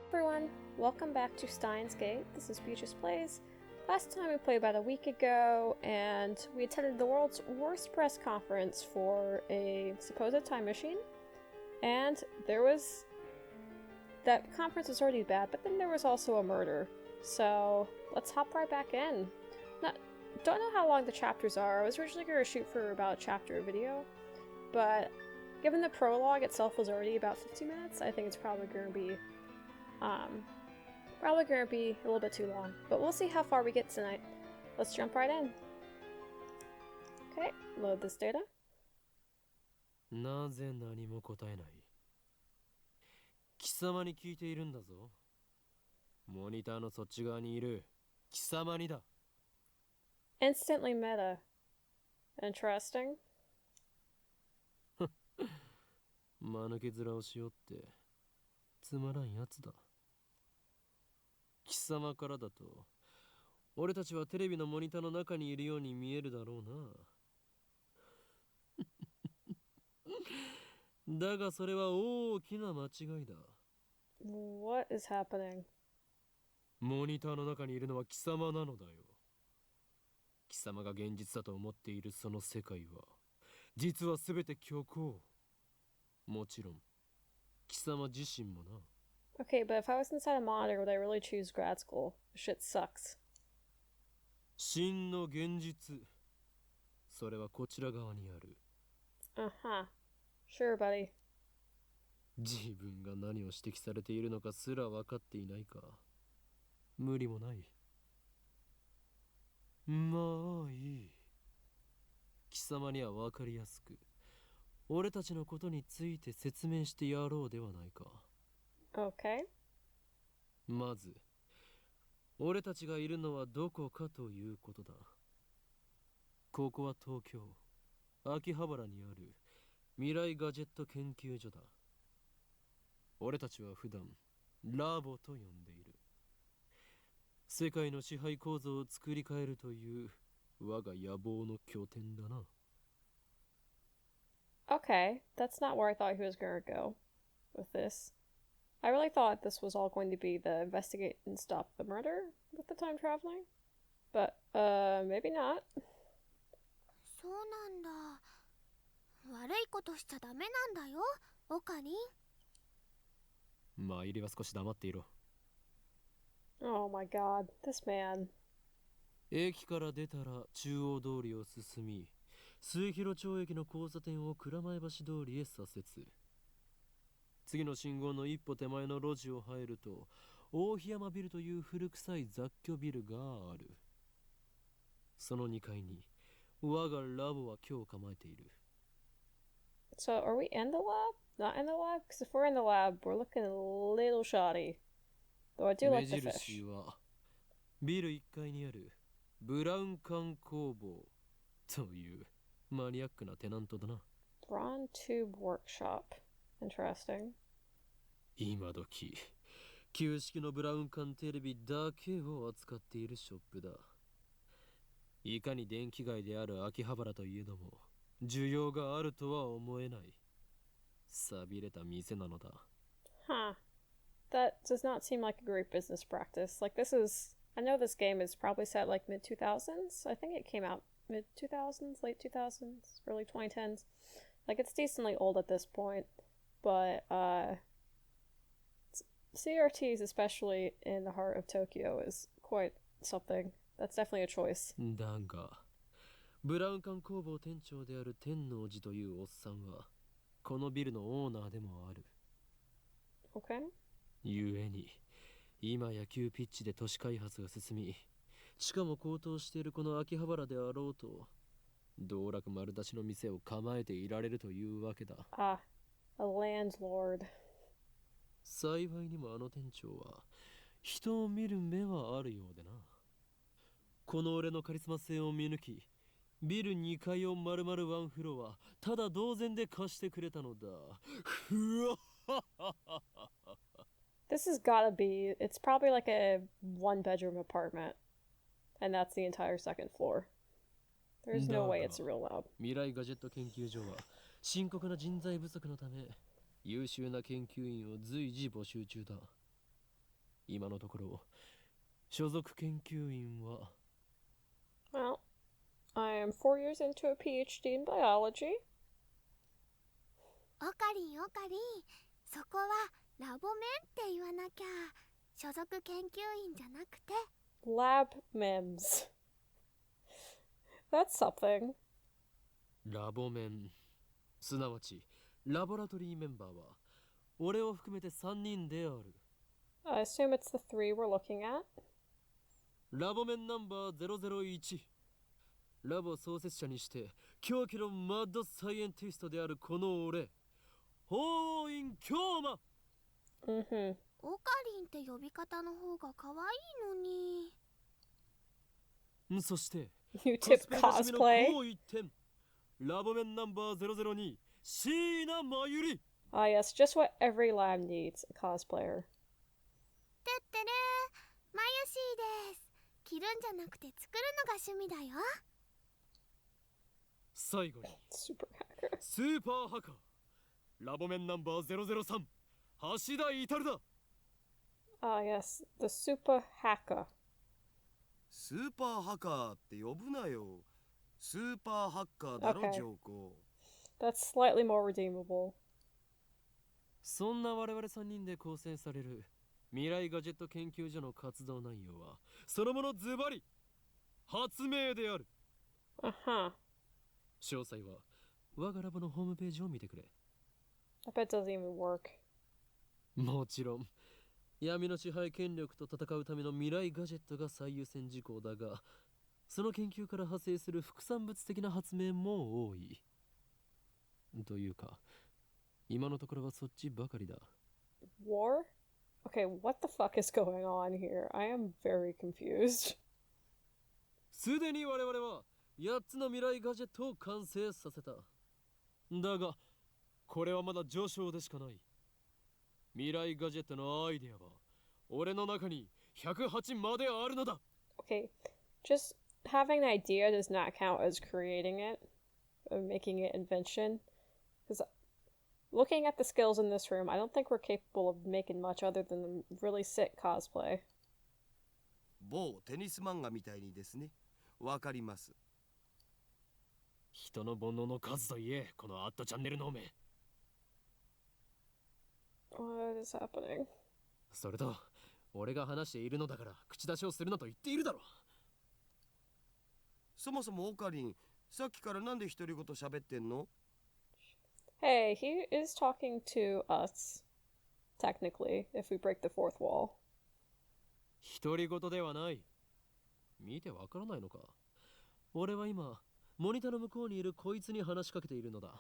Everyone, welcome back to Steins Gate. This is Beatrice Plays. Last time we played about a week ago, and we attended the world's worst press conference for a supposed time machine. And that conference was already bad, but then there was also a murder. So let's hop right back in. Don't know how long the chapters are. I was originally going to shoot for about a chapter video, but given the prologue itself was already about 50 minutes, I think it's probably going to be a little bit too long. But we'll see how far we get tonight. Let's jump right in. Okay, load this data. なぜ何も答えない？貴様に聞いているんだぞ。モニターのそっち側にいる貴様にだ。Instantly meta. Interesting. 間抜け面をしよってつまらんやつだ。貴様からだと俺たちはテレビのモニターの中にいるように見えるだろうな。だがそれは大きな間違いだ。What is happening? モニターの中にいるのは貴様なのだよ。貴様が現実だと思っているその世界は実は全て虚構。もちろん貴様自身もな。Okay, but if I was inside a monitor, would I really choose grad school? Shit sucks. 真の現実、それはこちら側にある。Uh-huh. Sure, buddy. 自分が何を指摘されているのかすら分かっていないか。無理もない。まあいい。貴様には分かりやすく俺たちのことについて説明してやろうではないか。Okay. まず俺たちがいるのはどこかということだ。ここは東京秋葉原にある未来ガジェット研究所だ。俺たちは普段ラボと呼んでいる。世界の支配構造を作り変えるという我が野望の拠点だな。Okay, that's not where I thought he was gonna go with this. I really thought this was all going to be the investigate and stop the murder with the time traveling. But, maybe not. そうなんだ。悪いことしちゃダメなんだよ、オカリン。まあ入りは少し黙っていろ。Oh my god, this man. 駅から出たら中央通りを進み、末広町駅の交差点を蔵前橋通りへ左折。次の信号の一歩手前の路地を入ると大檜山ビルという古臭い雑居ビルがある。その2階に我がラボは今日構えている。 So, are we in the lab? Not in the lab? Because if we're in the lab, we're looking a little shoddy. Though I do 目 like the fish. 印はビル1階にあるブラウン管工房というマニアックなテナントだな。 Braun Tube Workshop. Interesting. 今時旧式のブラウン管テレビだけを扱っているショップだ。いかに電気街である秋葉原といえども需要があるとは思えない寂れた店なのだ。 Huh. That does not seem like a great business practice. Like, I know this game is probably set like mid 2000s. I think it came out mid 2000s, late 2000s, early 2010s. Like, it's decently old at this point. But, CRTs, especially in the heart of Tokyo, is quite something. That's definitely a choice. だがブラウン管工房店長である天王寺というおっさんはこのビルのオーナーでもある。 Okay. ゆえに今野球ピッチで都市開発が進みしかも高騰しているこの秋葉原であろうと道楽丸出しの店を構えていられるというわけだ。 Ah, a landlord. 幸いにもあの店長は人を見る目はあるようでな。この俺のカリスマ性を見抜きビル2階を丸々ワンフロアただ同然で貸してくれたのだ。ふわっThis has gotta be, it's probably like a one-bedroom apartment. And that's the entire second floor. There's no way it's a real lab. 未来ガジェット研究所は深刻な人材不足のため優秀な研究員を随時募集中だ。今のところ所属研究員は Well, I am 4 years into a PhD in biology. オカリンオカリン、そこはラボメンって言わなきゃ。所属研究員じゃなくて Lab mems. That's something. ラボメン、すなわちラボラトリーメンバーは俺を含めて3人である。 I assume it's the 3 we're looking at. ラボメンナンバー001、ラボ創設者にして狂気のマッドサイエンティストであるこの俺、法院京馬。 Mm-hmm. オカリンって呼び方の方が可愛いのに。そして You コ tip スプレが趣味の cosplay. 高一点、ラボメンナンバー002、椎名真由里。 Ah, yes, just what every lab needs, a cosplayer. てってれー、マユシーです。着るんじゃなくて作るのが趣味だよ。最後に Super hacker. スーパーハカー、ラボメンナンバー003、橋田至だ。 Ah, yes, the super hacker. スーパーハカーって呼ぶなよ。スーパーハッカーだろ、 Okay. ジョーコ。 That's slightly more redeemable. そんな我々3人で構成される未来ガジェット研究所の活動内容はそのものズバリ発明である。 Uh-huh. 詳細は我がラボのホームページを見てくれ。 I bet it doesn't even work. もちろん闇の支配権力と戦うための未来ガジェットが最優先事項だが、その研究から派生する副産物的な発明も多い。というか今のところはそっちばかりだ。 War? Okay, what the fuck is going on here? I am very confused. すでに我々は8つの未来ガジェットを完成させた。だがこれはまだ序章でしかない。未来ガジェットのアイデアは俺の中に108まであるのだ。 Okay, just having an idea does not count as creating it, or making it invention. Because looking at the skills in this room, I don't think we're capable of making much other than really sick cosplay. 某テニス漫画みたいにですね。わかります。人の煩悩の数といえ、このアットチャンネルの目。 What is happening? それと俺が話しているのだから口出しをするなと言っているだろ。そもそもオカリン、さっきからなんで独り言喋ってんの？ Hey, he is talking to us, technically, if we break the fourth wall. 独り言ではない。見てわからないのか。俺は今モニターの向こうにいるこいつに話しかけているのだ。あ、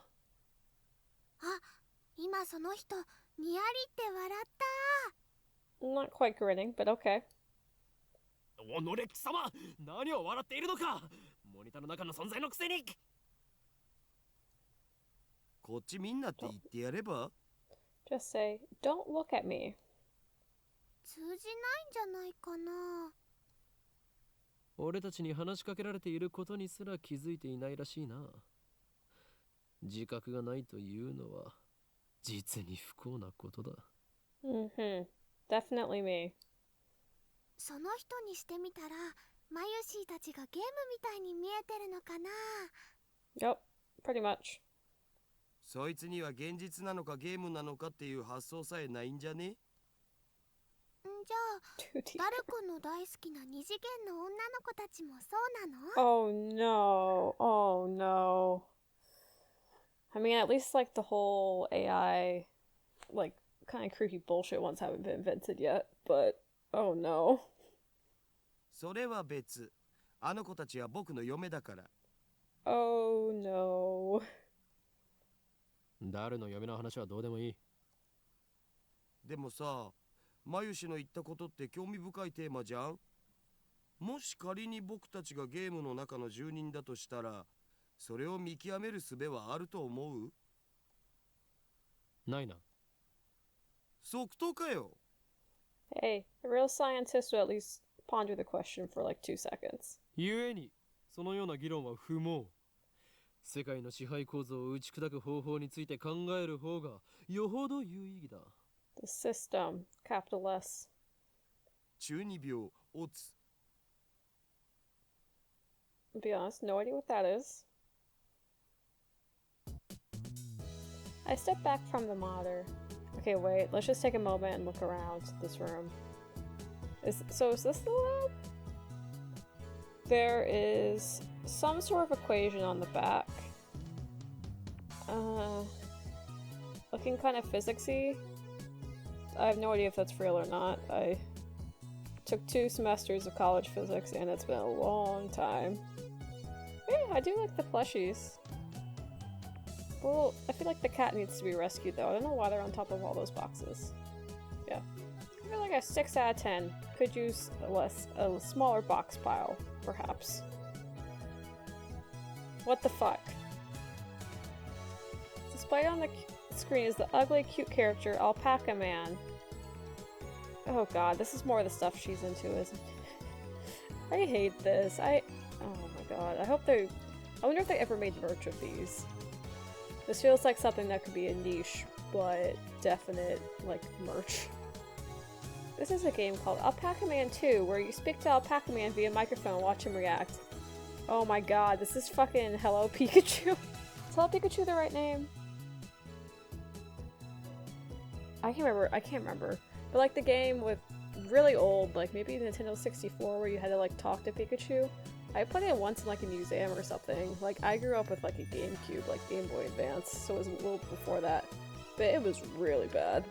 今その人にやりって笑った。 Not quite grinning, but okay. おのれ貴様、何を笑っているのか。モニターの中の存在のくせに。こっちみんなって言ってやれば？ Just say, don't look at me. 通じないんじゃないかな。俺たちに話しかけられていることにすら気づいていないらしいな。自覚がないというのは実に不幸なことだ。 Mm-hmm. Definitely me. その人にしてみたらマユシーたちがゲームみたいに見えてるのかな。 Yep, pretty much. そいつには現実なのかゲームなのかっていう発想さえないんじゃね？じゃあ Too deep. ダル君の大好きな二次元の女の子たちもそうなの？ Oh no. Oh no. I mean, at least like the whole AI, like, kind of creepy bullshit ones haven't been invented yet, but oh no. それは別。あの子たちは僕の嫁だから。 Oh no. 誰の嫁の話はどうでもいい。でもさ、マユシの言ったことって興味深いテーマじゃん。もし仮に僕たちがゲームの中の住人だとしたら、それを見極める術はあると思う？ないな。即答かよ。 Hey, a real scientist would at least ponder the question for like 2 seconds. 故にそのような議論は不毛。世界の支配構造を打ち砕く方法について考える方がよほど有意義だ。 The system, capital S. 中二病オツ To be honest, no idea what that is. I step back from the monitor. Okay, wait, let's just take a moment and look around this room. Is this the lab? There is some sort of equation on the back. Looking kind of physicsy. I have no idea if that's real or not. I took 2 semesters of college physics and it's been a long time. Yeah, I do like the plushies. Well, I feel like the cat needs to be rescued though. I don't know why they're on top of all those boxes. Yeah. I feel like a 6 out of 10. Could use a smaller box pile, perhaps. What the fuck? Displayed on the screen is the ugly, cute character Alpaca Man. Oh god, this is more of the stuff she's into, isn't it? I hate this. Oh my god. I wonder if they ever made merch of these. This feels like something that could be a niche, but definite, like, merch. This is a game called Alpaca Man 2, where you speak to Alpaca Man via microphone and watch him react. Oh my god, this is fucking Hello Pikachu. Is Hello Pikachu the right name? I can't remember. But like the game with really old, like maybe Nintendo 64 where you had to like talk to Pikachu. I played it once in like a museum or something. Like I grew up with like a GameCube, like Game Boy Advance, so it was a little before that. But it was really bad.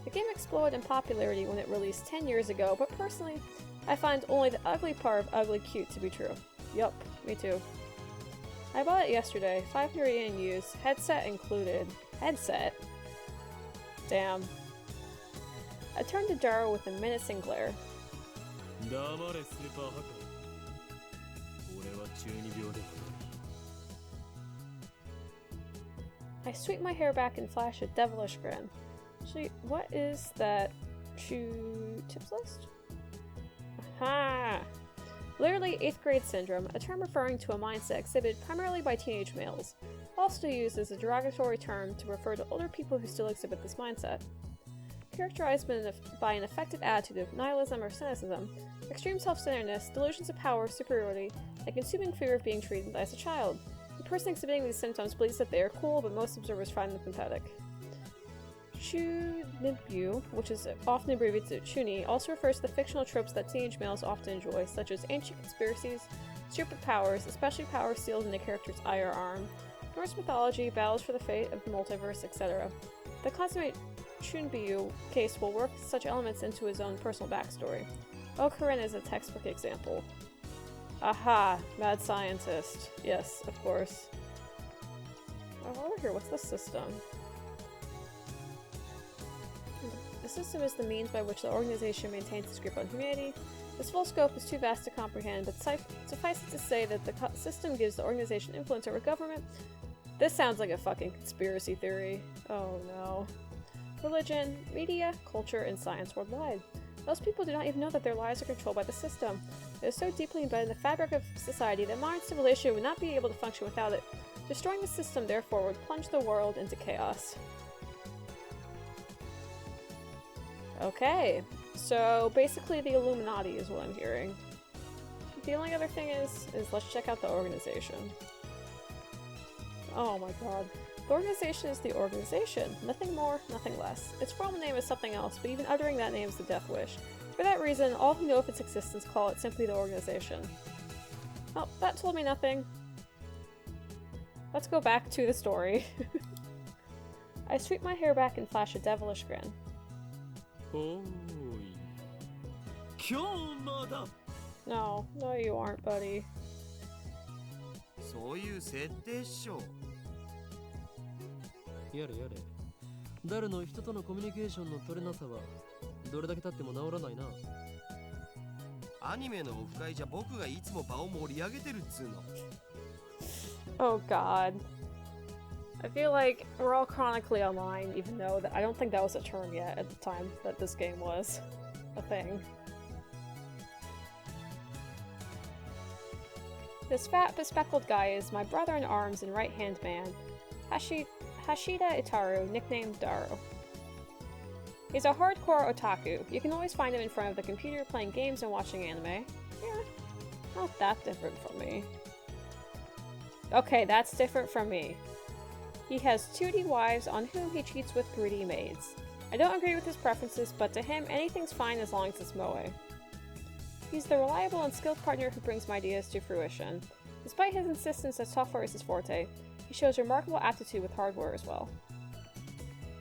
The game exploded in popularity when it released 10 years ago, but personally, I find only the ugly part of ugly cute to be true. Yup, me too. I bought it yesterday, 500 yen used, headset included. Headset? Damn. I turned to Daro with a menacing glare. I sweep my hair back and flash a devilish grin. Actually, what is that tips list? Aha! Literally 8th grade syndrome, a term referring to a mindset exhibited primarily by teenage males, also used as a derogatory term to refer to older people who still exhibit this mindset. Characterized by an affected attitude of nihilism or cynicism, extreme self-centeredness, delusions of power, superiority, and consuming fear of being treated as a child. The person exhibiting these symptoms believes that they are cool, but most observers find them pathetic. Chunibyu, which is often abbreviated to Chuni, also refers to the fictional tropes that teenage males often enjoy, such as ancient conspiracies, stupid powers, especially power sealed in a character's eye or arm, Norse mythology, battles for the fate of the multiverse, etc. The consummate Chunibyu case will work such elements into his own personal backstory. Okarin is a textbook example. Aha! Mad scientist. Yes, of course. Oh, over here, what's the system? The system is the means by which the organization maintains its grip on humanity. This full scope is too vast to comprehend, but suffice it to say that the system gives the organization influence over government. This sounds like a fucking conspiracy theory. Oh no. Religion, media, culture, and science worldwide. Most people do not even know that their lives are controlled by the system. It is so deeply embedded in the fabric of society that modern civilization would not be able to function without it. Destroying the system, therefore, would plunge the world into chaos. Okay, so basically the Illuminati is what I'm hearing. The only other thing is let's check out the organization. Oh my god. The organization is the organization. Nothing more, nothing less. Its formal name is something else, but even uttering that name is the death wish. For that reason, all who know of its existence call it simply the organization. Well, that told me nothing. Let's go back to the story. I sweep my hair back and flash a devilish grin. No, you aren't, buddy. そういう設定っしょ。やれやれ。誰の人とのコミュニケーションの取れなさはどれだけ経っても治らないな。アニメのオフ会じゃ僕がいつも場を盛り上げてるっつうの。Oh god. I feel like we're all chronically online, even though I don't think that was a term yet at the time that this game was a thing. This fat, bespectacled guy is my brother in arms and right-hand man, Hashida Itaru, nicknamed Daro. He's a hardcore otaku. You can always find him in front of the computer playing games and watching anime. Yeah, not that different from me. Okay, that's different from me. He has 2D wives on whom he cheats with greedy maids. I don't agree with his preferences, but to him, anything's fine as long as it's moe. He's the reliable and skilled partner who brings my ideas to fruition. Despite his insistence that software is his forte, he shows remarkable aptitude with hardware as well.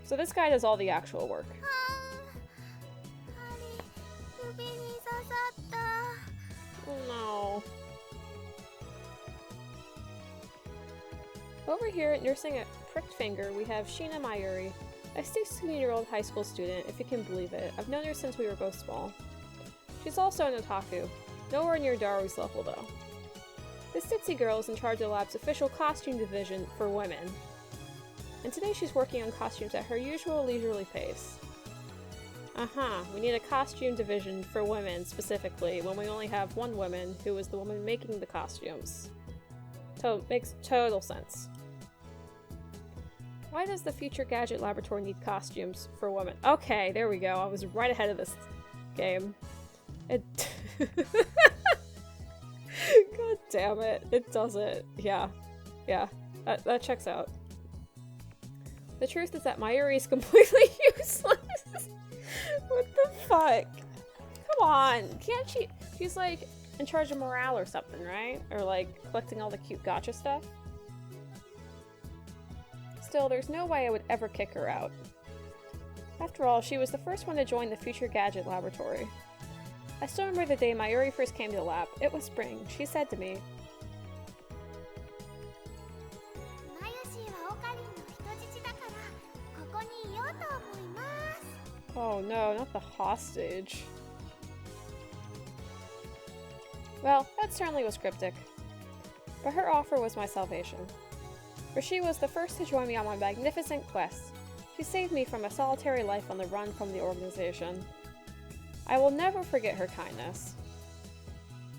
So this guy does all the actual work. Oh no. Over here, nursing a pricked finger, we have Sheena Mayuri, a 16-year-old high school student, if you can believe it. I've known her since we were both small. She's also an otaku, nowhere near Daru's level though. This ditzy girl is in charge of the lab's official costume division for women, and today she's working on costumes at her usual leisurely pace. We need a costume division for women specifically, when we only have one woman who is the woman making the costumes. Makes total sense. Why does the Future Gadget Laboratory need costumes for women? Okay, there we go. I was right ahead of this game. God damn it. It doesn't. Yeah. That checks out. The truth is that Mayuri is completely useless. What the fuck? Come on. Can't she? She's like in charge of morale or something, right? Or like collecting all the cute gacha stuff? Still, there's no way I would ever kick her out. After all, she was the first one to join the Future Gadget Laboratory. I still remember the day Mayuri first came to the lab. It was spring. She said to me, "Oh no, not the hostage." Well, that certainly was cryptic. But her offer was my salvation. For she was the first to join me on my magnificent quest. She saved me from a solitary life on the run from the organization. I will never forget her kindness.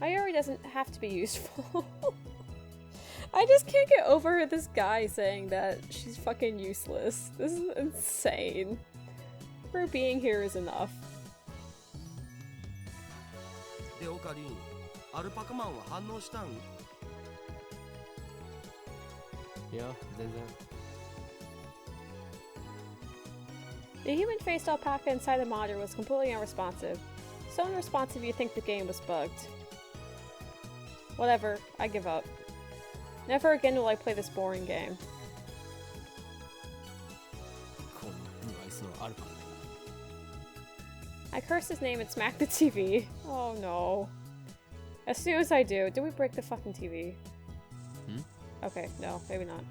Mayuri doesn't have to be useful. I just can't get over this guy saying that she's fucking useless. This is insane. Her being here is enough. で、オカリン、アルパカマンは反応したん？いや、全然。The human-faced alpaca inside the monitor was completely unresponsive. So unresponsive you'd think the game was bugged. Whatever, I give up. Never again will I play this boring game. この不愛想アルパカ。 I cursed his name and smacked the TV. Oh no. As soon as I do, did we break the fucking TV? Okay, no, maybe not.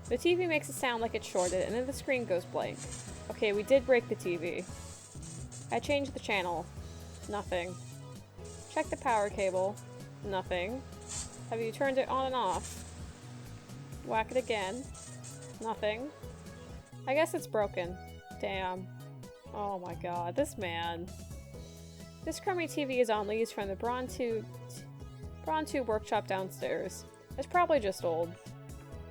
The TV makes a sound like it's shorted, and then the screen goes blank. Okay, we did break the TV. I changed the channel. Nothing. Check the power cable. Nothing. Have you turned it on and off? Whack it again. Nothing. I guess it's broken. Damn. Oh my god, this man. This crummy TV is on leaves from the Braun 2 workshop downstairs. It's probably just old.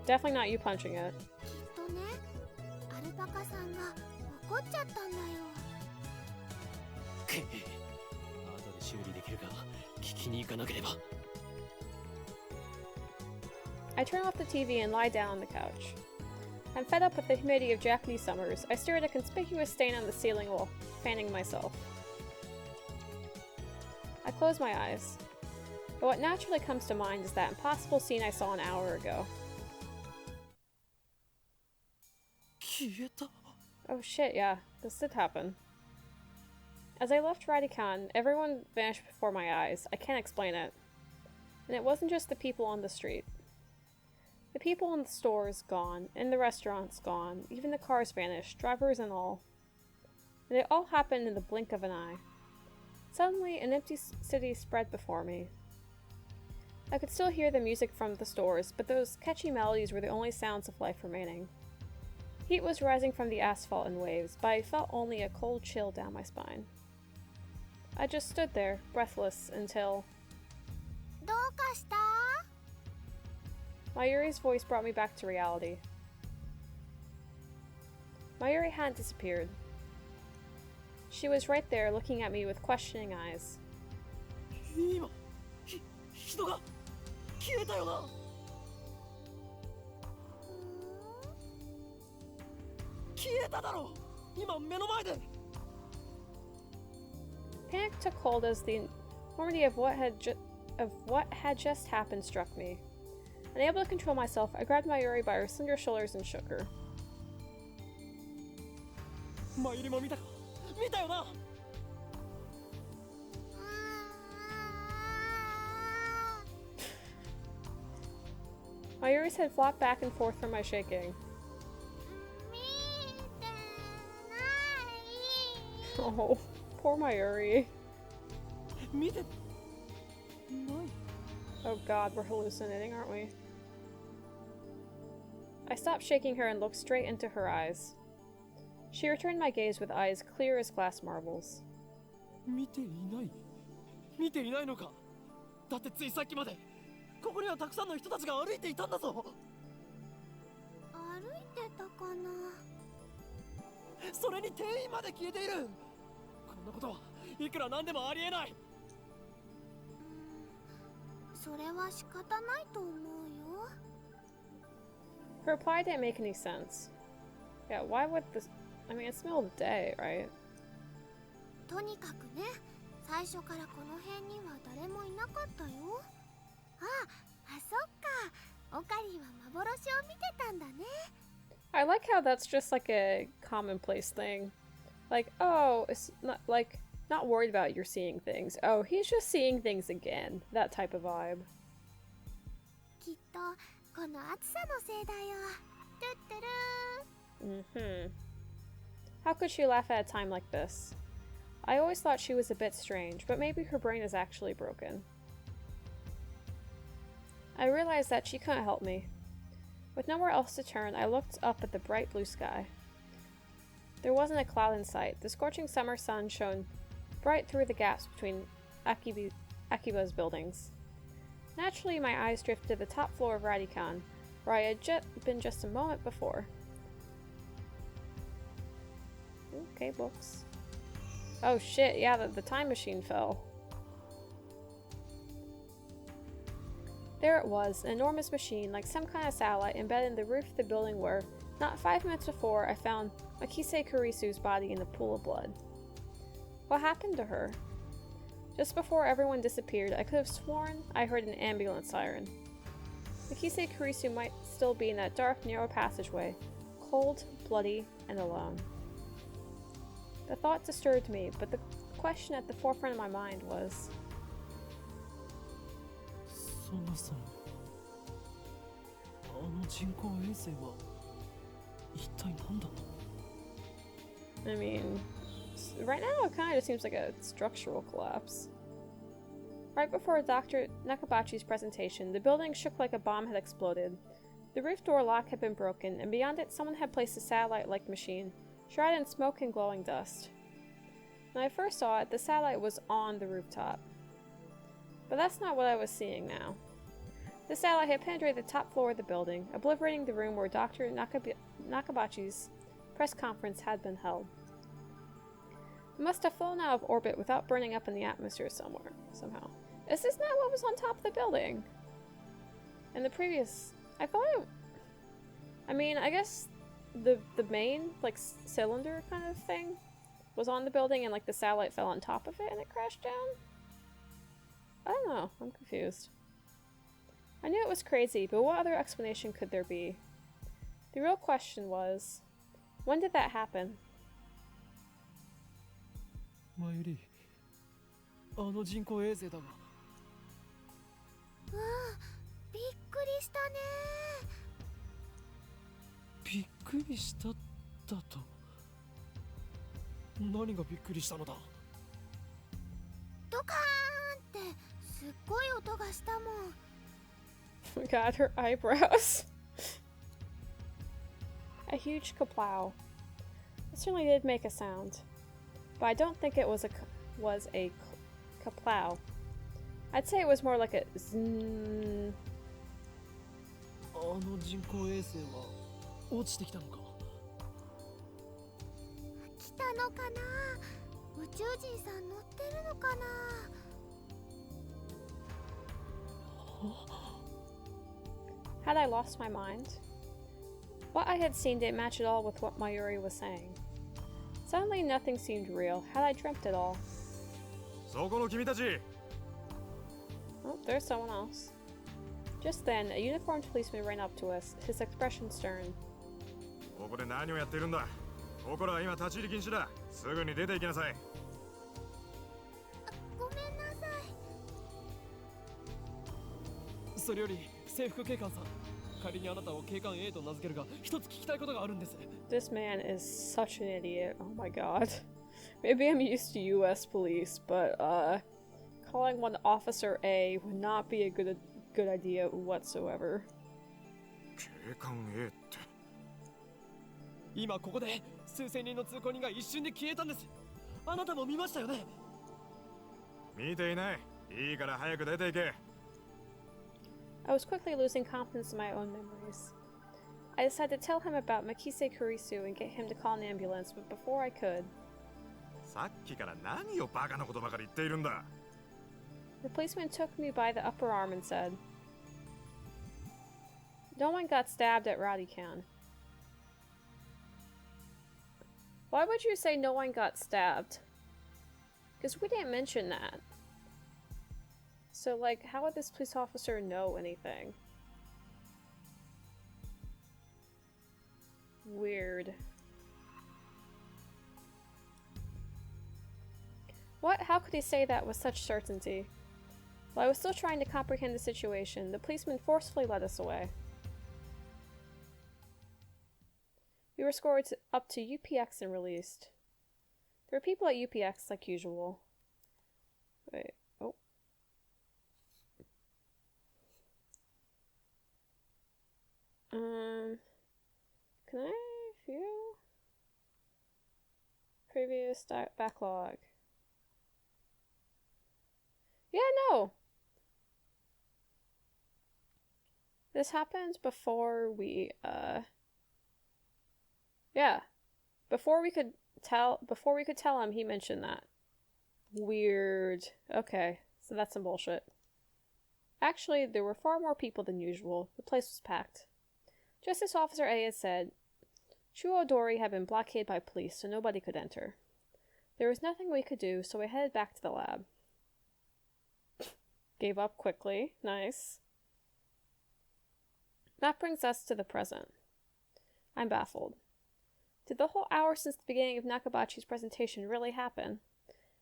Definitely not you punching it. きっとね、アルパカさんが怒っちゃったんだよ。くっ、後で修理できるか聞きに行かなければ。I turn off the TV and lie down on the couch. I'm fed up with the humidity of Japanese summers. I stare at a conspicuous stain on the ceiling while fanning myself. I close my eyes. But what naturally comes to mind is that impossible scene I saw an hour ago. 消えた。 Oh shit, yeah. This did happen. As I left Radican, everyone vanished before my eyes. I can't explain it. And it wasn't just the people on the street. The people in the stores gone, in the restaurants gone, even the cars vanished, drivers and all. And it all happened in the blink of an eye. Suddenly, an empty city spread before me. I could still hear the music from the stores, but those catchy melodies were the only sounds of life remaining. Heat was rising from the asphalt in waves, but I felt only a cold chill down my spine. I just stood there, breathless, until... どうかした？ Mayuri's voice brought me back to reality. Mayuri hadn't disappeared. She was right there looking at me with questioning eyes. 今人が消えたよな。消えただろ今目の前で。 Panic took hold as the enormity of what had just happened struck me. Unable to control myself, I grabbed Mayuri by her slender shoulders and shook her. マユリも見たか見たよな。 Mayuri's head flopped back and forth from my shaking. 見てない。 Oh, poor Mayuri. 見てない。 Oh god, we're hallucinating, aren't we? I stopped shaking her and looked straight into her eyes. She returned my gaze with eyes clear as glass marbles. 見ていない。見ていないのか。だってついさっきまでここにはたくさんの人たちが歩いていたんだぞ。歩いてたかな。それに店員まで消えている。こんなことはいくらなんでもありえない。それは仕方ないと思うよ。 Her reply didn't make any sense. Yeah, why would this... I mean, it's the middle of the day, right? とにかくね、最初からこの辺には誰もいなかったよ。そっか。オカリンは幻を見てたんだね。 I like how that's just like a commonplace thing. Like, oh, it's not like, not worried about you're seeing things. Oh, he's just seeing things again. That type of vibe. きっとこの暑さのせいだよ。トゥットゥルー。 How could she laugh at a time like this? I always thought she was a bit strange, but maybe her brain is actually broken. I realized that she couldn't help me. With nowhere else to turn, I looked up at the bright blue sky. There wasn't a cloud in sight. The scorching summer sun shone bright through the gaps between Akiba's buildings. Naturally, my eyes drifted to the top floor of Radicon, where I had been just a moment before. Okay, books. Oh shit, yeah, the time machine fell. There it was, an enormous machine, like some kind of satellite, embedded in the roof of the building where, not 5 minutes before, I found Makise Kurisu's body in a pool of blood. What happened to her? Just before everyone disappeared, I could have sworn I heard an ambulance siren. Makise Kurisu might still be in that dark, narrow passageway, cold, bloody, and alone. The thought disturbed me, but the question at the forefront of my mind was... そもそもあの人工衛星は一体何だ。 I mean, right now it kind of just seems like a structural collapse. Right before Dr. Nakabachi's presentation, the building shook like a bomb had exploded. The roof door lock had been broken, and beyond it someone had placed a satellite-like machine, shrouded in smoke and glowing dust. When I first saw it, the satellite was on the rooftop. But that's not what I was seeing now. The satellite had penetrated the top floor of the building, obliterating the room where Dr. Nakabachi's press conference had been held. It must have flown out of orbit without burning up in the atmosphere somehow. Is this not what was on top of the building? In the previous... I thought it... I mean, I guess the main, like, cylinder kind of thing was on the building and, like, the satellite fell on top of it and it crashed down? I don't know. I'm confused. I knew it was crazy, but what other explanation could there be? The real question was, when did that happen? マユリ、あの人工衛星だが。びっくりしたね。びっくりしただと。何がびっくりしたのだ。ドカーンってすっごい音がしたもん。Oh my god, her eyebrows. A huge kaplow. It certainly did make a sound, but I don't think it was a kaplow. I'd say it was more like a zzz. あの人工衛星は落ちてきたのか。来たのかな。宇宙人さん乗ってるのかな。 Had I lost my mind? What I had seen didn't match at all with what Mayuri was saying. Suddenly nothing seemed real. Had I dreamt it all? そこの君たち。 Oh, there's someone else. Just then, a uniformed policeman ran up to us, his expression stern. ここで何をやっているんだ。ここらは今立ち入り禁止だ。すぐに出て行きなさい。ごめんなさい。それより制服警官さん、仮にあなたを警官 A と名付けるが、一つ聞きたいことがあるんです。 This man is such an idiot. Oh my god. Maybe I'm used to US police, but calling one Officer A would not be a good idea whatsoever. 警官 A って。今ここで数千人の通行人が一瞬で消えたんです。あなたも見ましたよね。見ていない。いいから早く出て行け。 I was quickly losing confidence in my own memories. I decided to tell him about Makise Kurisu and get him to call an ambulance, but before I could, さっきから何をバカなことばかり言っているんだ。 the policeman took me by the upper arm and said, "No one got stabbed at Radican." Why would you say no one got stabbed? Because we didn't mention that. So, like, how would this police officer know anything? Weird. What? How could he say that with such certainty? While I was still trying to comprehend the situation, the policeman forcefully led us away. We were scored up to UPX and released. There were people at UPX like usual. Wait, oh. Can I view? Previous backlog. Yeah, no! This happened before we, yeah. Before we could tell him, he mentioned that. Weird. Okay, so that's some bullshit. Actually, there were far more people than usual. The place was packed. Just as Officer A had said, Chuodori had been blockaded by police, so nobody could enter. There was nothing we could do, so we headed back to the lab. Gave up quickly. Nice. That brings us to the present. I'm baffled. Did the whole hour since the beginning of Nakabachi's presentation really happen?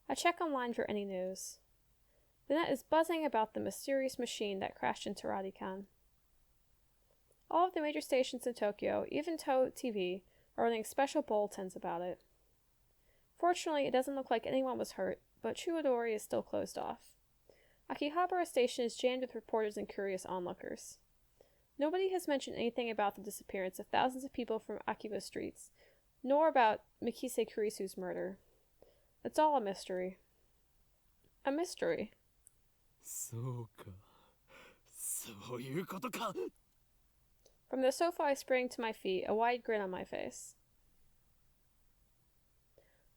I check online for any news. The net is buzzing about the mysterious machine that crashed into Radican. All of the major stations in Tokyo, even Toho TV, are running special bulletins about it. Fortunately, it doesn't look like anyone was hurt, but Chuodori is still closed off. Akihabara Station is jammed with reporters and curious onlookers. Nobody has mentioned anything about the disappearance of thousands of people from Akiba streets, nor about Mikise Kurisu's murder. It's all a mystery. A mystery. そうか。そういうことか。 From the sofa I sprang to my feet, a wide grin on my face.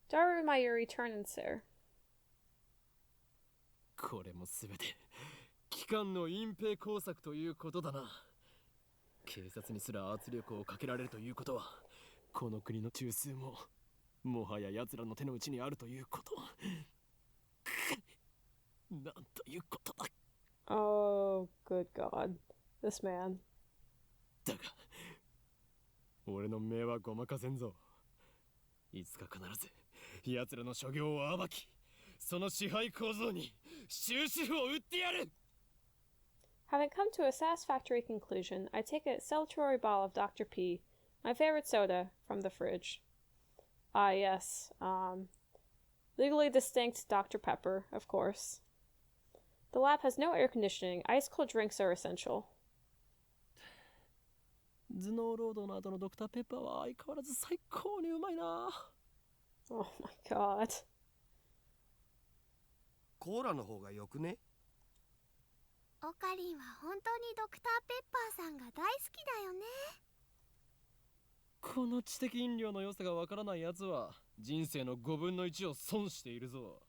Daru and Mayuri turn and stare. これもすべて機関の隠蔽工作ということだな。警察にすら圧力をかけられるということは、この国の中枢ももはや奴らの手の内にあるということ。なんということだ。 Oh, good God. This man. だが、俺の目はごまかせんぞ。いつか必ず奴らの所業を暴き、その支配構造に終止符を打ってやる。 Having come to a satisfactory conclusion, I take a celebratory bottle of Dr. P, my favorite soda, from the fridge. Ah, yes. Legally distinct Dr. Pepper, of course. The lab has no air conditioning. Ice-cold drinks are essential. 頭脳労働の後のドクターペッパーは相変わらず最高にうまいな。 Oh my god. コーラの方がよくね？オカリンは本当にドクターペッパーさんが大好きだよね。この知的飲料の良さがわからないやつは人生の5分の1を損しているぞ。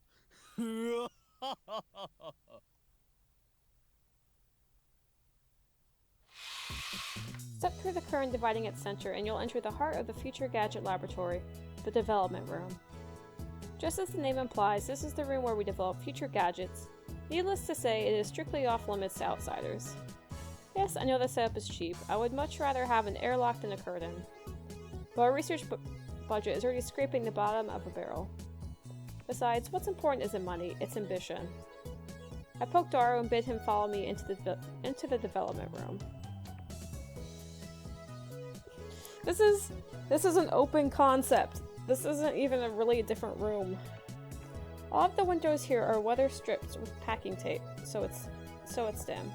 うわはははは。Step through the current dividing its center and you'll enter the heart of the Future Gadget Laboratory, the Development Room. Just as the name implies, this is the room where we develop future gadgets. Needless to say, it is strictly off limits to outsiders. Yes, I know the setup is cheap. I would much rather have an airlock than a curtain. But our research budget is already scraping the bottom of a barrel. Besides, what's important isn't money, it's ambition. I poked Daru and bid him follow me into the development room. This is an open concept. This isn't even a really different room. All of the windows here are weather stripped with packing tape, so it's dim.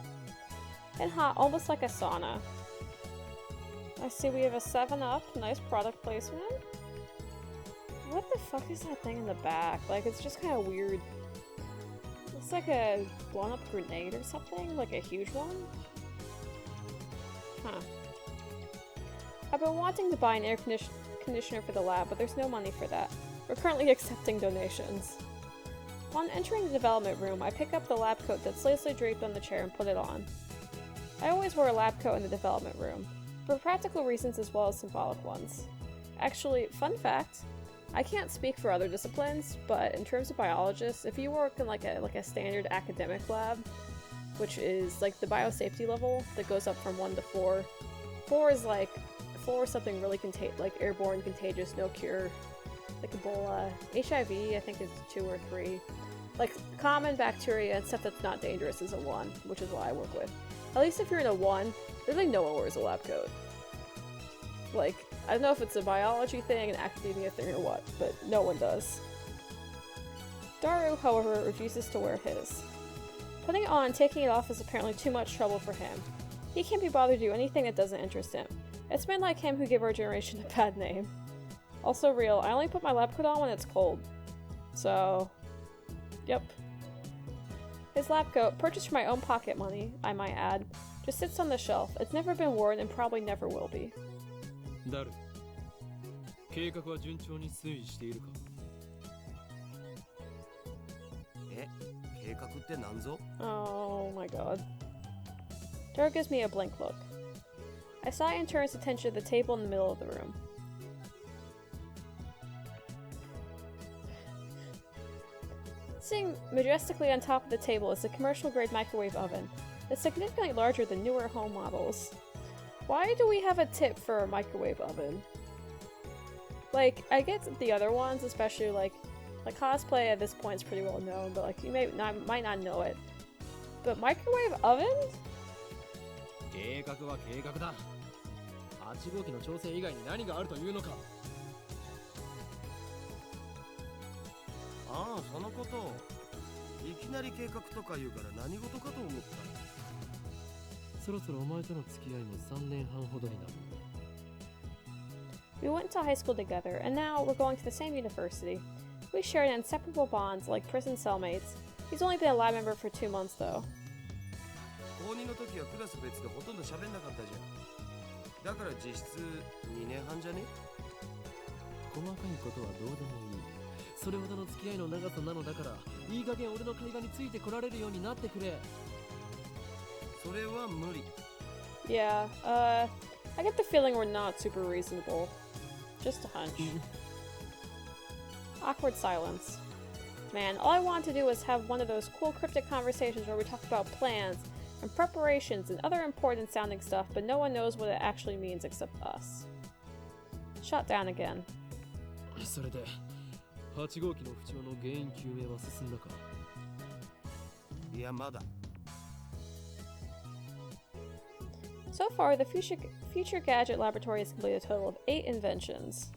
And hot, almost like a sauna. I see we have a 7-Up, nice product placement. What the fuck is that thing in the back? Like, it's just kind of weird. Looks like a blown up grenade or something, like a huge one. Huh. I've been wanting to buy an air conditioner for the lab, but there's no money for that. We're currently accepting donations. Upon entering the development room, I pick up the lab coat that's lazily draped on the chair and put it on. I always wear a lab coat in the development room, for practical reasons as well as symbolic ones. Actually, fun fact, I can't speak for other disciplines, but in terms of biologists, if you work in like a standard academic lab, which is like the biosafety level that goes up from 1 to 4, 4 is like 4 is something really like airborne, contagious, no cure, like Ebola. HIV, I think, is 2 or 3. Like common bacteria and stuff that's not dangerous is a 1, which is what I work with. At least if you're in a 1, there's like no one wears a lab coat. Like, I don't know if it's a biology thing, an academia thing, or what, but no one does. Daru, however, refuses to wear his. Putting it on and taking it off is apparently too much trouble for him. He can't be bothered to do anything that doesn't interest him. It's men like him who give our generation a bad name. Also real, I only put my lab coat on when it's cold. So, yep. His lab coat, purchased for my own pocket money, I might add, just sits on the shelf. It's never been worn and probably never will be. ダル、計画は順調に推移しているか？え、計画ってなんぞ? Oh my god. Daru gives me a blank look. I sigh and turns attention to the table in the middle of the room. Sitting majestically on top of the table is a commercial-grade microwave oven. It's significantly larger than newer home models. Why do we have a tip for a microwave oven? Like, I get the other ones, especially like cosplay at this point is pretty well known, but like you might not know it. But microwave ovens? 計画は計画だ。8号機の調整以外に何があるというのか。ああ、そのこと。いきなり計画とか言うから何事かと思った。そろそろお前との付き合いも3年半ほどになる。We went to high school together, and now we're going to the same university. We shared inseparable bonds like prison cellmates. He's only been a lab member for 2 months, though. 高2の時はクラス別でほとんど喋んなかったじゃん。だから実質2年半じゃね？細かいことはどうでもいい。それほどの付き合いの長さなのだから、いい加減俺の会話についてこられるようになってくれ。それは無理。Yeah, I get the feeling we're not super reasonable. Just a hunch. Awkward silence. Man, all I want to do is have one of those cool cryptic conversations where we talk about plans and preparations and other important sounding stuff, but no one knows what it actually means except us. Shut down again. それで、8号機の不調の原因究明は進んだか？いや、まだ。So far, the Future Gadget Laboratory has completed a total of 8 inventions.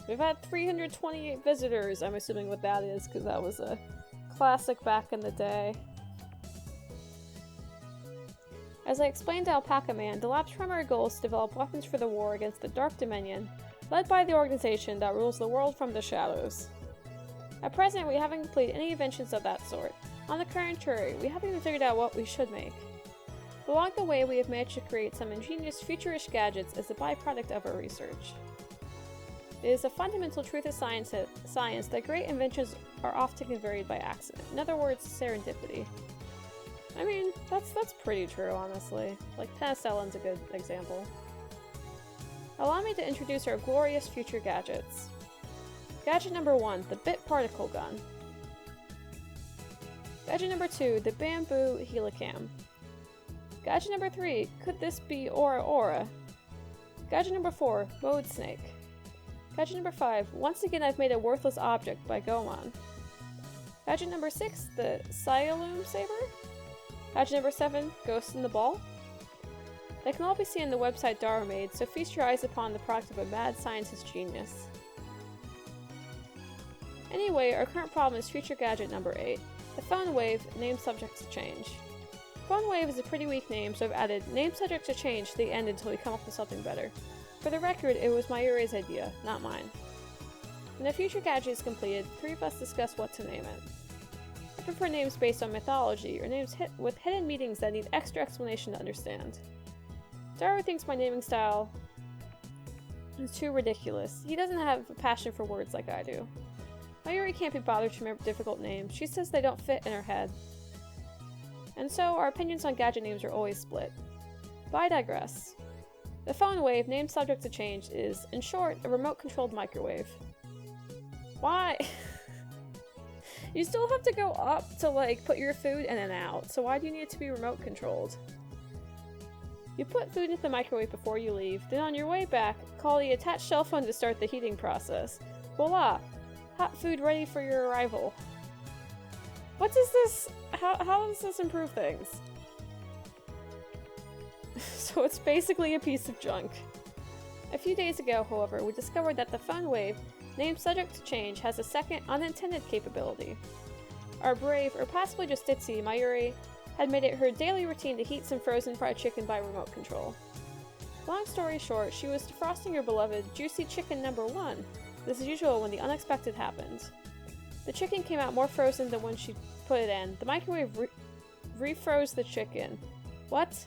We've had 328 visitors, I'm assuming what that is, because that was a classic back in the day. As I explained to Alpaca Man, the lab's primary goal is to develop weapons for the war against the Dark Dominion, led by the organization that rules the world from the shadows. At present, we haven't completed any inventions of that sort. On the contrary, we haven't even figured out what we should make. Along the way, we have managed to create some ingenious futurish gadgets as a byproduct of our research. It is a fundamental truth of science that great inventions are often conveyed by accident. In other words, serendipity. I mean, that's pretty true, honestly. Like, penicillin's a good example. Allow me to introduce our glorious future gadgets. Gadget number 1, the bit particle gun. Gadget number 2, the bamboo helicam. Gadget number 3, could this be Aura Aura? Gadget number 4, Mode Snake. Gadget number 5, once again I've made a worthless object by Goemon. Gadget number 6, the Sialoom Saber. Gadget number 7, Ghost in the Ball. They can all be seen on the website Dara made, so feast your eyes upon the product of a mad scientist genius. Anyway, our current problem is future gadget number 8, the phone wave, name subject to change. Phone wave is a pretty weak name, so I've added name subject to change to the end until we come up with something better. For the record, it was Mayuri's idea, not mine. When the future gadget is completed, 3 of us discuss what to name it. I prefer names based on mythology, or names with hidden meanings that need extra explanation to understand. Dara thinks my naming style is too ridiculous. He doesn't have a passion for words like I do. Mayuri can't be bothered to remember difficult names. She says they don't fit in her head. And so, our opinions on gadget names are always split. But I digress. The phone wave, named subject to change, is, in short, a remote-controlled microwave. Why? You still have to go up to, like, put your food in and out, so why do you need it to be remote-controlled? You put food into the microwave before you leave, then on your way back, call the attached cell phone to start the heating process. Voila! Hot food ready for your arrival. What is this? How does this improve things? So it's basically a piece of junk. A few days ago, however, we discovered that the phone wave, named subject to change, has a second unintended capability. Our brave, or possibly just ditzy, Mayuri had made it her daily routine to heat some frozen fried chicken by remote control. Long story short, she was defrosting her beloved juicy chicken number 1. This is usual when the unexpected happened. The chicken came out more frozen than when she put it in. The microwave refroze the chicken. What?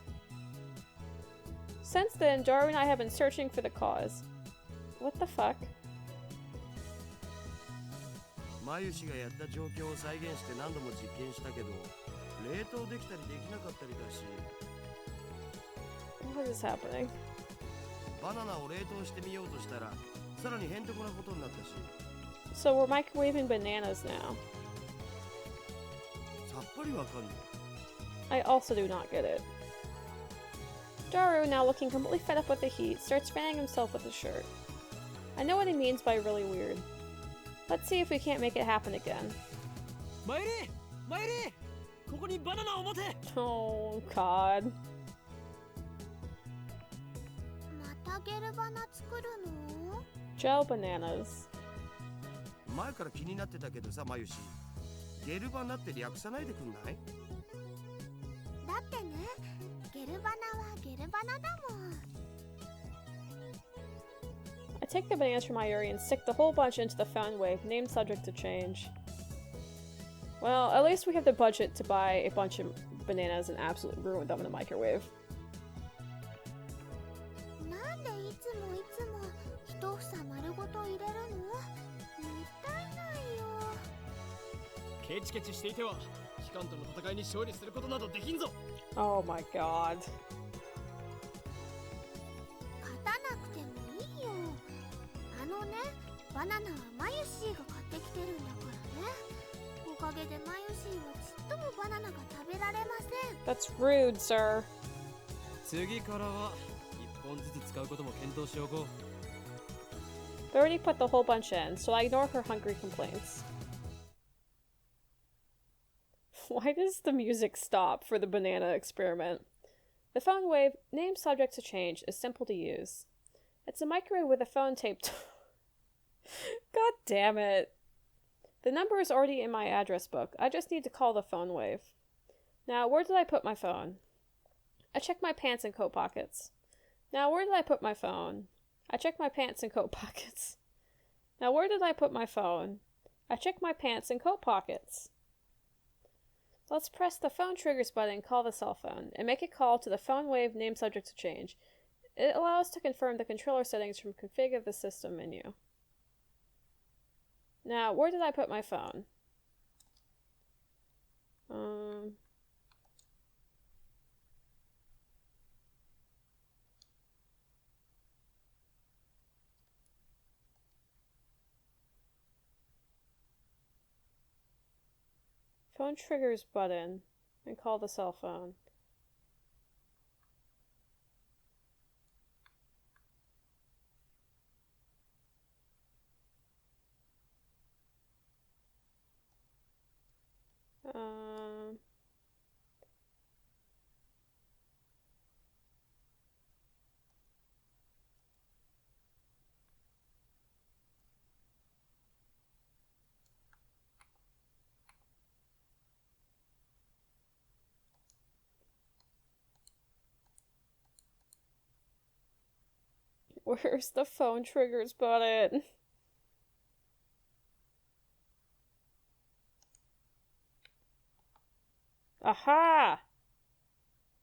Since then, Daru and I have been searching for the cause. What the fuck? マユ氏がやった状況を再現して何度も実験したけど、冷凍できたりできなかったりだし。What is happening? バナナを冷凍してみようとしたら、さらにへんてこなことになったし。So we're microwaving bananas now. さっぱりわかんない。I also do not get it. Daru, now looking completely fed up with the heat, starts fanning himself with his shirt. I know what he means by really weird. Let's see if we can't make it happen again. Mayuri! Mayuri! ここにバナナを持て! Oh, God. またゲルバナ作るの？ Gelbananas. 前から気になってたけどさ、マユ氏。ゲルバナって略さないでくんない？だってね、ゲルバナはゲルバナだもん。I take the bananas from Mayuri and stick the whole bunch into the phone wave, named subject to change. Well, at least we have the budget to buy a bunch of bananas and absolutely ruin them in the microwave. なんでいつも一房丸ごと入れるの？もったいないよ。ケチケチしていては機関との戦いに勝利することなどできんぞ。 Oh my god. 勝たなくてもいいよ。あのね、バナナはマユシーが買ってきてるんだからね。おかげでマユシーはちっともバナナが食べられません。That's rude, sir. 次からは1本ずつ使うことも検討しておこう。 They already put the whole bunch in, so I ignore her hungry complaints. Why does the music stop for the banana experiment? The phone wave, named subject to change, is simple to use. It's a microwave with a phone taped. God damn it. The number is already in my address book. I just need to call the phone wave. Now, where did I put my phone? I checked my pants and coat pockets. Now, where did I put my phone? I checked my pants and coat pockets. Now, where did I put my phone? I checked my pants and coat pockets. Let's press the phone triggers button and call the cell phone, and make a call to the phone wave name subject to change. It allows us to confirm the controller settings from config of the system menu. Now, where did I put my phone? Phone triggers button and call the cell phone. Where's the phone triggers button? Aha!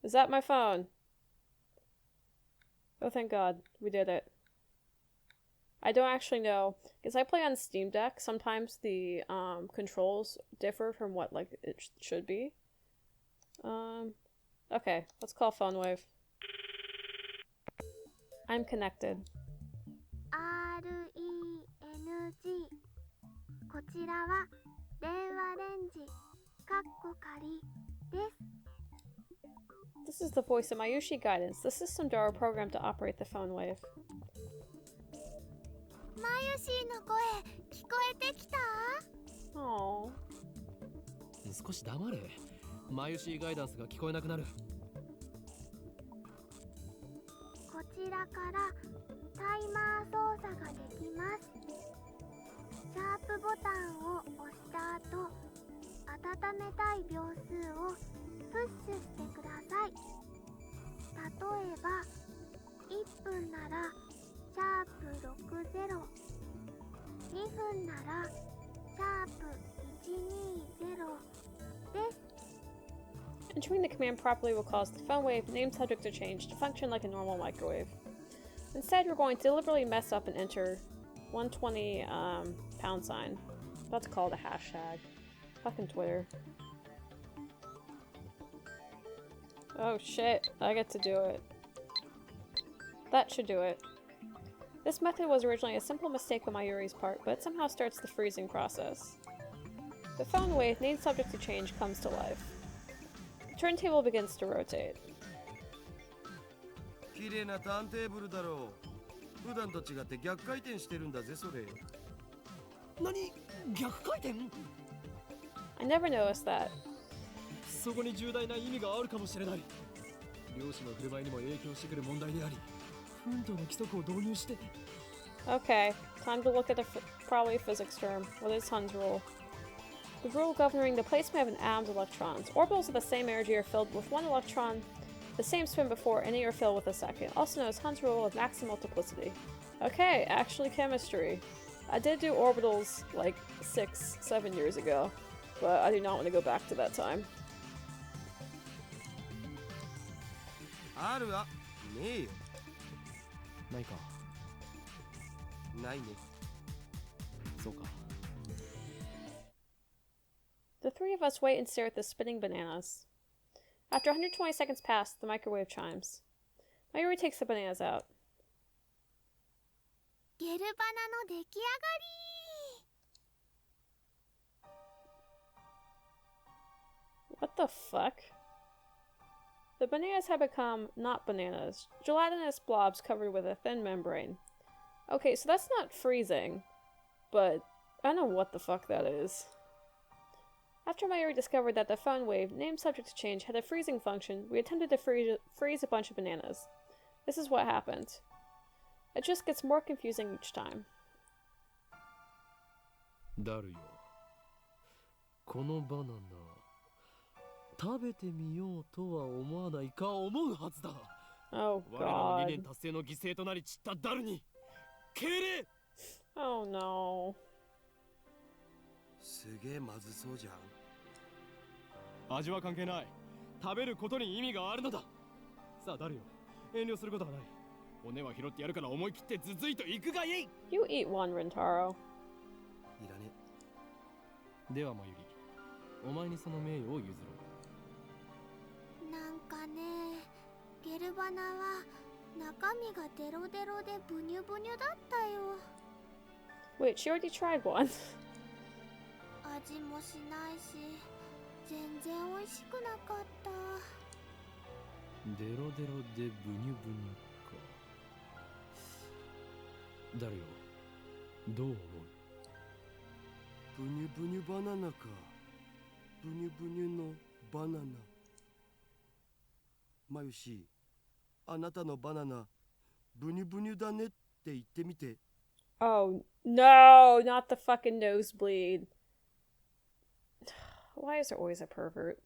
Is that my phone? Oh, thank God. We did it. I don't actually know. Because I play on Steam Deck, sometimes the controls differ from what like it should be. Okay, let's call phone wave. I'm connected. RENG こちらは電話レンジかっこ仮です。 This is the voice of Mayushi Guidance, the system door programmed to operate the phone wave. マユシーの声聞こえてきた？ Oh. 少し黙れ。マユシーガイダンスが聞こえなくなる。こちらからタイマー操作ができます。シャープボタンを押した後、温めたい秒数をプッシュしてください。例えば1分ならシャープ60、2分ならシャープ120です。 Entering the command properly will cause the phone wave name subject to change to function like a normal microwave. Instead, we're going to deliberately mess up and enter 120 pound sign. About to call it a hashtag. Fucking Twitter. Oh shit, I get to do it. That should do it. This method was originally a simple mistake on Mayuri's part, but it somehow starts the freezing process. The phone wave name subject to change comes to life. The turntable begins to rotate. 綺麗なターンテーブルだろう。普段と違って逆回転してるんだぜそれ。何？逆回転？ I never noticed that. そこに重大な意味があるかもしれない。漁師の振る舞いにも影響してくる問題であり、奮闘の規則を導入して。Okay, time to look at the probably physics term. What is Hund's rule? The rule governing the placement of an atom's electrons. Orbitals of the same energy are filled with one electron, the same spin before any are filled with a second. Also known as Hund's rule of maximum multiplicity. Okay, actually chemistry. I did do orbitals like 6-7 years ago, but I do not want to go back to that time. あるわ。ねえよ。ないか。ないね。そうか。The three of us wait and stare at the spinning bananas. After 120 seconds pass, the microwave chimes. Mayuri takes the bananas out. ゲルバナの出来上がり。 What the fuck? The bananas have become not bananas, gelatinous blobs covered with a thin membrane. Okay, so that's not freezing, but I don't know what the fuck that is. After Mayuri discovered that the phone wave, named subject to change, had a freezing function, we attempted to freeze a bunch of bananas. This is what happened. It just gets more confusing each time. だるよ。このバナナ、食べてみようとは思わないか思うはずだ。Oh 我らの god. 2年達成の犠牲となり散ったダルに敬礼。 Oh no. すげえまずそうじゃん。味は関係ない。食べることに意味があるのだ。さあ誰よ、遠慮することはない。骨は拾ってやるから思い切ってずずいと行くがいい。 You eat one, Rintaro. いらね。ではまゆり、お前にその名誉を譲ろう。なんかね、ゲルバナは中身がデロデロでブニュブニュだったよ。 Wait, she already tried one. 味もしないし、全然美味しくなかった。デロデロでブニュブニュか。誰よ、どう思う？ブニュブニュバナナか。ブニュブニュのバナナ。マユシ、あなたのバナナブニュブニュだねって言ってみて。 Oh, no, not the fucking nosebleed. Why is there always a pervert?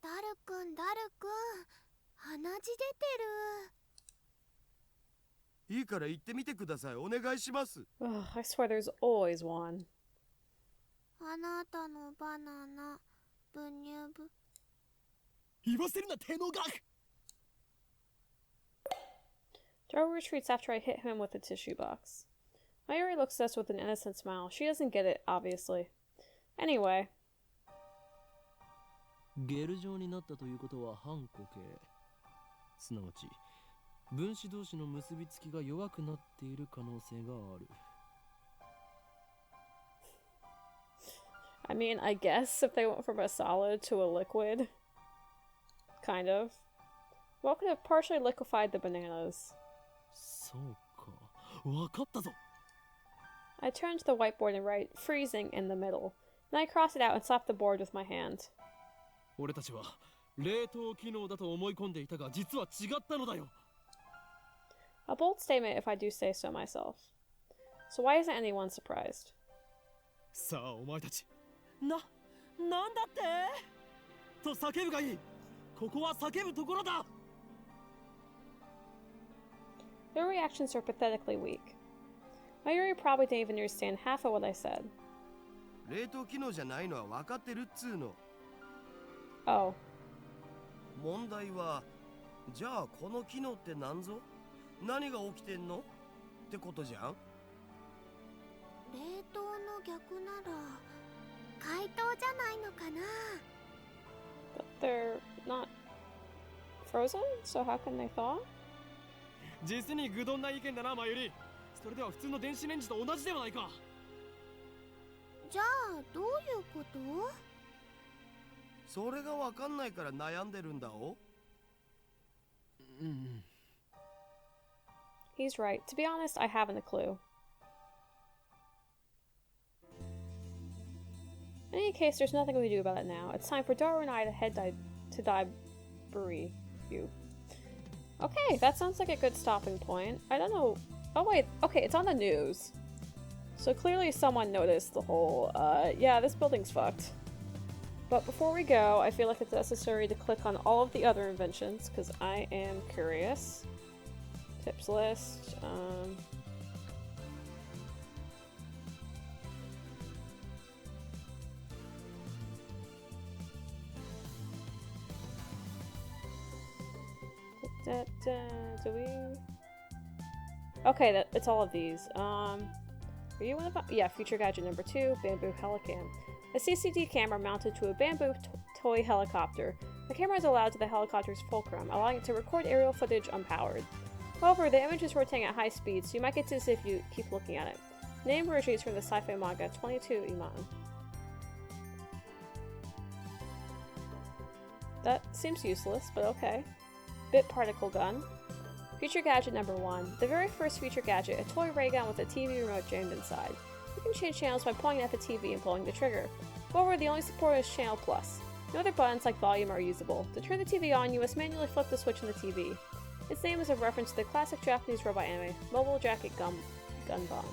ダルくん、ダルくん、鼻血出てる。いいから言ってみてください。お願いします。 Ugh, I swear there's always one. あなたのバナナブニュブ。言わせるな、手の額。 Joe retreats after I hit him with a tissue box. Mayuri looks at us with an innocent smile. She doesn't get it, obviously. Anyway. ゲル状になったということは反固形。すなわち、分子同士の結びつきが弱くなっている可能性がある。I mean, I guess if they went from a solid to a liquid. Kind of. What could have partially liquefied the bananas? そうか、わかったぞ。 I turned to the whiteboard and write, freezing in the middle. Then I crossed it out and slapped the board with my hand. 俺たちは冷凍機能だと思い込んでいたが、実は違ったのだよ。 A bold statement if I do say so myself. So why isn't anyone surprised? さあお前たち、なんだってと叫ぶがいい。ここは叫ぶところだ。 Their reactions are pathetically weak. Mayuri probably didn't even understand half of what I said. 冷凍機能じゃないのは分かってるっつーの。 Oh. 問題は、じゃあこの機能って何ぞ？何が起きてんのってことじゃん。冷凍の逆なら解凍じゃないのかな。 But they're not frozen, so how can they thaw? 実に愚鈍な意見だな、マユリ。それでは普通の電子レンジと同じではないか。じゃあどういうこと？それが分かんないから悩んでるんだお。He's right. To be honest, I haven't a clue. In any case, there's nothing we can do about it now. It's time for Daru and I to head to Daibury View. Okay, that sounds like a good stopping point. I don't know. Oh wait, okay, it's on the news. So clearly someone noticed the whole, yeah, this building's fucked. But before we go, I feel like it's necessary to click on all of the other inventions, because I am curious. Tips list, do we? Okay, it's all of these. Are you one of them? Yeah, feature gadget number 2, bamboo helicam. A CCD camera mounted to a bamboo toy helicopter. The camera is allowed to the helicopter's fulcrum, allowing it to record aerial footage unpowered. However, the image is rotating at high speed, so you might get dizzy if you keep looking at it. The name originates from the sci-fi manga 22 Iman. That seems useless, but okay. Bit particle gun. Feature gadget number 1. The very first feature gadget, a toy ray gun with a TV remote jammed inside. You can change channels by pointing at the TV and pulling the trigger. However, the only support is Channel Plus. No other buttons like volume are usable. To turn the TV on, you must manually flip the switch on the TV. Its name is a reference to the classic Japanese robot anime, Mobile Jacket Gunbon.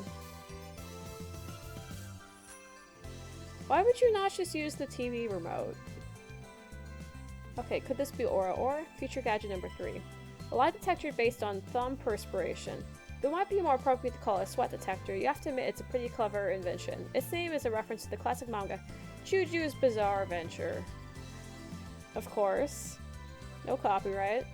Why would you not just use the TV remote? Okay, could this be Aura or? Feature gadget number 3. A lie detector based on thumb perspiration. Though it might be more appropriate to call it a sweat detector, you have to admit it's a pretty clever invention. Its name is a reference to the classic manga Juju's Bizarre Adventure. Of course. No copyright.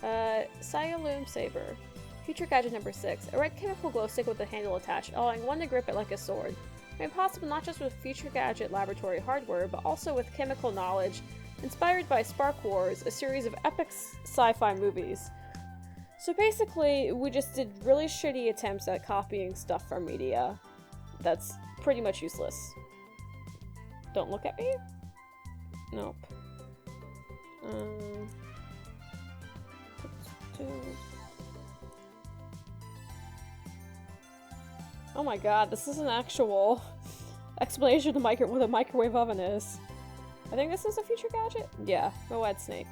Cyaloom Saber. Future Gadget number 6. A red chemical glow stick with a handle attached, allowing one to grip it like a sword. Made possible not just with Future Gadget laboratory hardware, but also with chemical knowledge, inspired by Spark Wars, a series of epic sci-fi movies. So basically, we just did really shitty attempts at copying stuff from media that's pretty much useless. Don't look at me? Nope. Oh my god, this is an actual explanation of what a microwave oven is. I think this is a future gadget? Yeah, Moed Snake.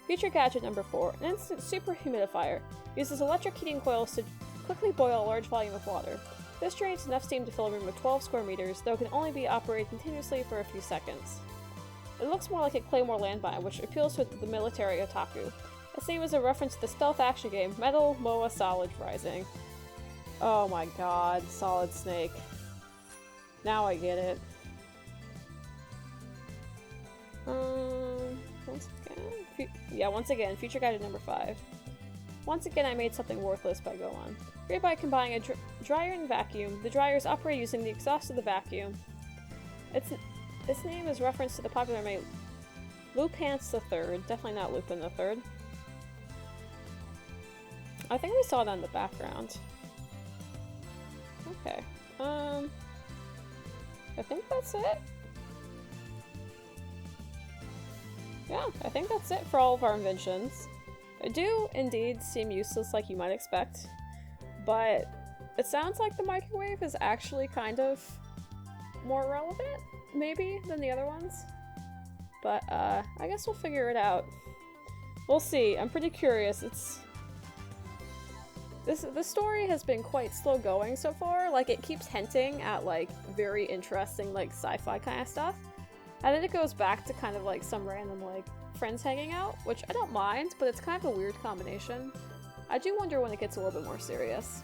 Future gadget number 4. An instant super humidifier. Uses electric heating coils to quickly boil a large volume of water. This drains enough steam to fill a room of 12 square meters, though it can only be operated continuously for a few seconds. It looks more like a Claymore landmine, which appeals to the military otaku. Its name is a reference to the stealth action game Metal Moa Solid Rising. Oh my god, Solid Snake. Now I get it. Once again, Future Gadget number 5. Once again, I made something worthless by Gohan. Created by combining a dryer and vacuum, the dryer is operated using the exhaust of the vacuum. Its name is reference to the popular anime Lupance III. Definitely not Lupin III. I think we saw that in the background. Okay. I think that's it. Yeah, I think that's it for all of our inventions. They do indeed seem useless like you might expect, but it sounds like the microwave is actually kind of more relevant, maybe, than the other ones. But, I guess we'll figure it out. We'll see. I'm pretty curious. The story has been quite slow going so far. Like, it keeps hinting at, like, very interesting, like, sci-fi kind of stuff. And then it goes back to kind of, like, some random, like, friends hanging out, which I don't mind, but it's kind of a weird combination. I do wonder when it gets a little bit more serious.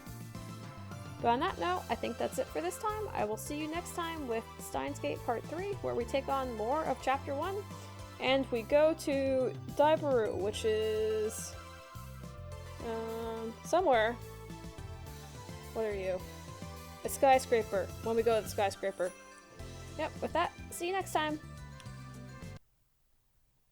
But on that note, I think that's it for this time. I will see you next time with Steins Gate Part 3, where we take on more of Chapter 1, and we go to Daibaru, which is... somewhere. What are you? A skyscraper, when we go to the skyscraper. Yep, with that, see you next time!